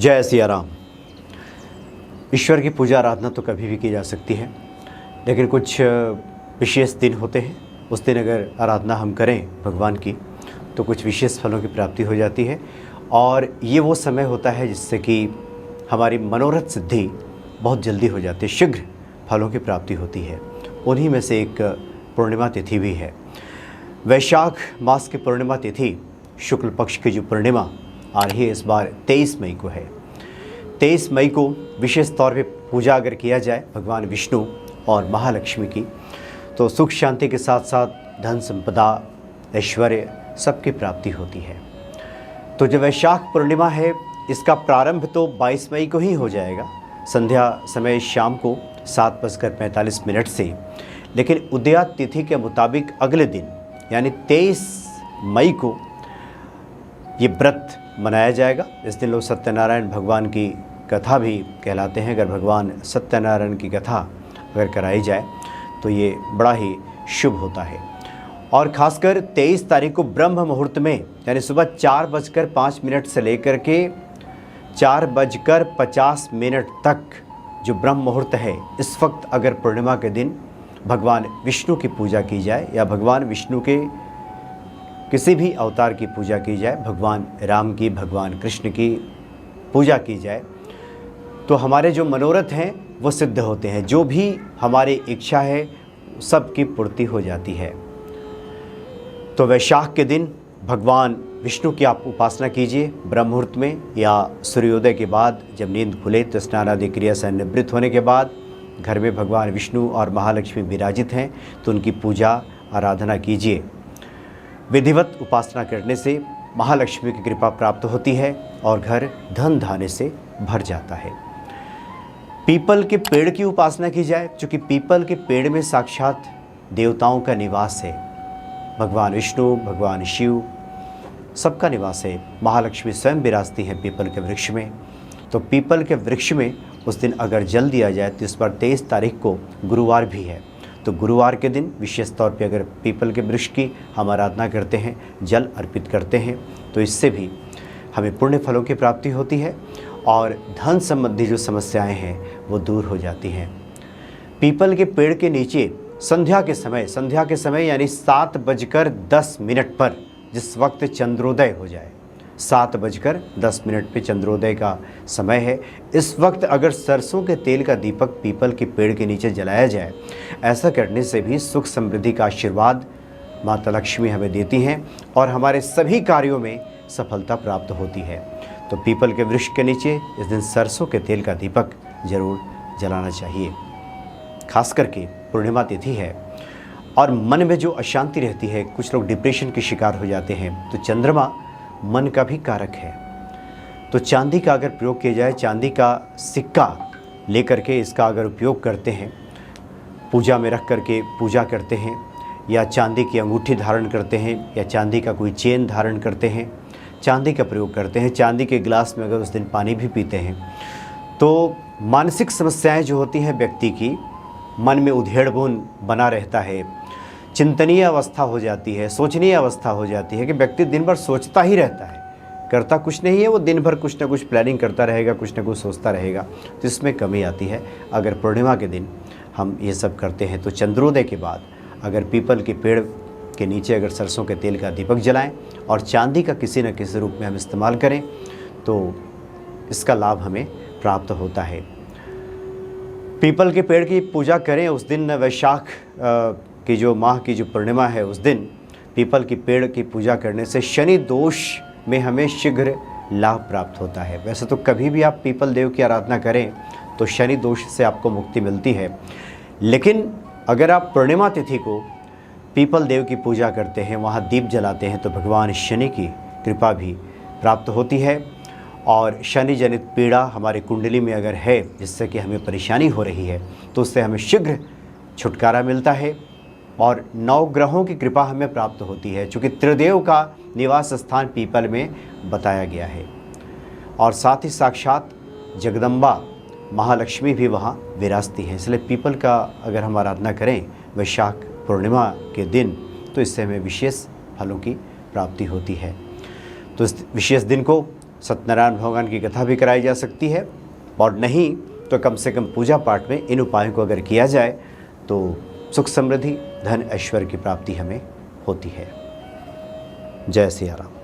जय सिया राम। ईश्वर की पूजा आराधना तो कभी भी की जा सकती है, लेकिन कुछ विशेष दिन होते हैं। उस दिन अगर आराधना हम करें भगवान की तो कुछ विशेष फलों की प्राप्ति हो जाती है। और ये वो समय होता है जिससे कि हमारी मनोरथ सिद्धि बहुत जल्दी हो जाती है, शीघ्र फलों की प्राप्ति होती है। उन्हीं में से एक पूर्णिमा तिथि भी है। वैशाख मास की पूर्णिमा तिथि, शुक्ल पक्ष की जो पूर्णिमा आ रही है इस बार 23 मई को है। 23 मई को विशेष तौर पे पूजा अगर किया जाए भगवान विष्णु और महालक्ष्मी की, तो सुख शांति के साथ साथ धन संपदा ऐश्वर्य सबकी प्राप्ति होती है। तो जो वैशाख पूर्णिमा है इसका प्रारंभ तो 22 मई को ही हो जाएगा, संध्या समय शाम को 7:45 से। लेकिन उदया तिथि के मुताबिक अगले दिन यानी 23 मई को ये व्रत मनाया जाएगा। इस दिन लोग सत्यनारायण भगवान की कथा भी कहलाते हैं। अगर भगवान सत्यनारायण की कथा अगर कराई जाए तो ये बड़ा ही शुभ होता है। और ख़ासकर 23 तारीख को ब्रह्म मुहूर्त में यानी सुबह 4:05 से लेकर के 4:50 तक जो ब्रह्म मुहूर्त है, इस वक्त अगर पूर्णिमा के दिन भगवान विष्णु की पूजा की जाए या भगवान विष्णु के किसी भी अवतार की पूजा की जाए, भगवान राम की, भगवान कृष्ण की पूजा की जाए, तो हमारे जो मनोरथ हैं वो सिद्ध होते हैं। जो भी हमारी इच्छा है सबकी पूर्ति हो जाती है। तो वैशाख के दिन भगवान विष्णु की आप उपासना कीजिए ब्रह्म मुहूर्त में या सूर्योदय के बाद जब नींद खुले तो स्नान आदि क्रिया से निवृत्त होने के बाद घर में भगवान विष्णु और महालक्ष्मी विराजित हैं तो उनकी पूजा आराधना कीजिए। विधिवत उपासना करने से महालक्ष्मी की कृपा प्राप्त होती है और घर धन धान्य से भर जाता है। पीपल के पेड़ की उपासना की जाए, क्योंकि पीपल के पेड़ में साक्षात देवताओं का निवास है। भगवान विष्णु, भगवान शिव सबका निवास है। महालक्ष्मी स्वयं विराजती हैं पीपल के वृक्ष में। तो पीपल के वृक्ष में उस दिन अगर जल दिया जाए तो इस बार 23 तारीख को गुरुवार भी है, तो गुरुवार के दिन विशेष तौर पे अगर पीपल के वृक्ष की हम आराधना करते हैं, जल अर्पित करते हैं, तो इससे भी हमें पुण्य फलों की प्राप्ति होती है और धन संबंधी जो समस्याएं हैं वो दूर हो जाती हैं। पीपल के पेड़ के नीचे संध्या के समय यानी 7:10 पर जिस वक्त चंद्रोदय हो जाए, 7:10 पे चंद्रोदय का समय है, इस वक्त अगर सरसों के तेल का दीपक पीपल के पेड़ के नीचे जलाया जाए, ऐसा करने से भी सुख समृद्धि का आशीर्वाद माता लक्ष्मी हमें देती हैं और हमारे सभी कार्यों में सफलता प्राप्त होती है। तो पीपल के वृक्ष के नीचे इस दिन सरसों के तेल का दीपक जरूर जलाना चाहिए। खास करके पूर्णिमा तिथि है और मन में जो अशांति रहती है, कुछ लोग डिप्रेशन के शिकार हो जाते हैं, तो चंद्रमा मन का भी कारक है। तो चांदी का अगर प्रयोग किया जाए, चांदी का सिक्का लेकर के इसका अगर उपयोग करते हैं, पूजा में रख करके पूजा करते हैं, या चांदी की अंगूठी धारण करते हैं, या चांदी का कोई चेन धारण करते हैं, चांदी का प्रयोग करते हैं, चांदी के गिलास में अगर उस दिन पानी भी पीते हैं, तो मानसिक समस्याएं जो होती हैं व्यक्ति की, मन में उधेड़-बुन बना रहता है, चिंतनीय अवस्था हो जाती है, सोचनीय अवस्था हो जाती है कि व्यक्ति दिन भर सोचता ही रहता है, करता कुछ नहीं है, वो दिन भर कुछ ना कुछ प्लानिंग करता रहेगा, कुछ ना कुछ सोचता रहेगा, तो इसमें कमी आती है। अगर पूर्णिमा के दिन हम ये सब करते हैं तो चंद्रोदय के बाद अगर पीपल के पेड़ के नीचे अगर सरसों के तेल का दीपक जलाएं और चांदी का किसी न किसी रूप में हम इस्तेमाल करें तो इसका लाभ हमें प्राप्त होता है। पीपल के पेड़ की पूजा करें उस दिन, वैशाख की जो माह की जो पूर्णिमा है उस दिन पीपल की पेड़ की पूजा करने से शनि दोष में हमें शीघ्र लाभ प्राप्त होता है। वैसे तो कभी भी आप पीपल देव की आराधना करें तो शनि दोष से आपको मुक्ति मिलती है, लेकिन अगर आप पूर्णिमा तिथि को पीपल देव की पूजा करते हैं, वहाँ दीप जलाते हैं, तो भगवान शनि की कृपा भी प्राप्त होती है। और शनि जनित पीड़ा हमारी कुंडली में अगर है जिससे कि हमें परेशानी हो रही है तो उससे हमें शीघ्र छुटकारा मिलता है और 9 ग्रहों की कृपा हमें प्राप्त होती है, चूँकि त्रिदेव का निवास स्थान पीपल में बताया गया है। और साथ ही साक्षात जगदम्बा महालक्ष्मी भी वहाँ विराजती हैं, इसलिए पीपल का अगर हम आराधना करें वैशाख पूर्णिमा के दिन तो इससे हमें विशेष फलों की प्राप्ति होती है। तो इस विशेष दिन को सत्यनारायण भगवान की कथा भी कराई जा सकती है, और नहीं तो कम से कम पूजा पाठ में इन उपायों को अगर किया जाए तो सुख समृद्धि, धन, ऐश्वर्य की प्राप्ति हमें होती है। जय सिया राम।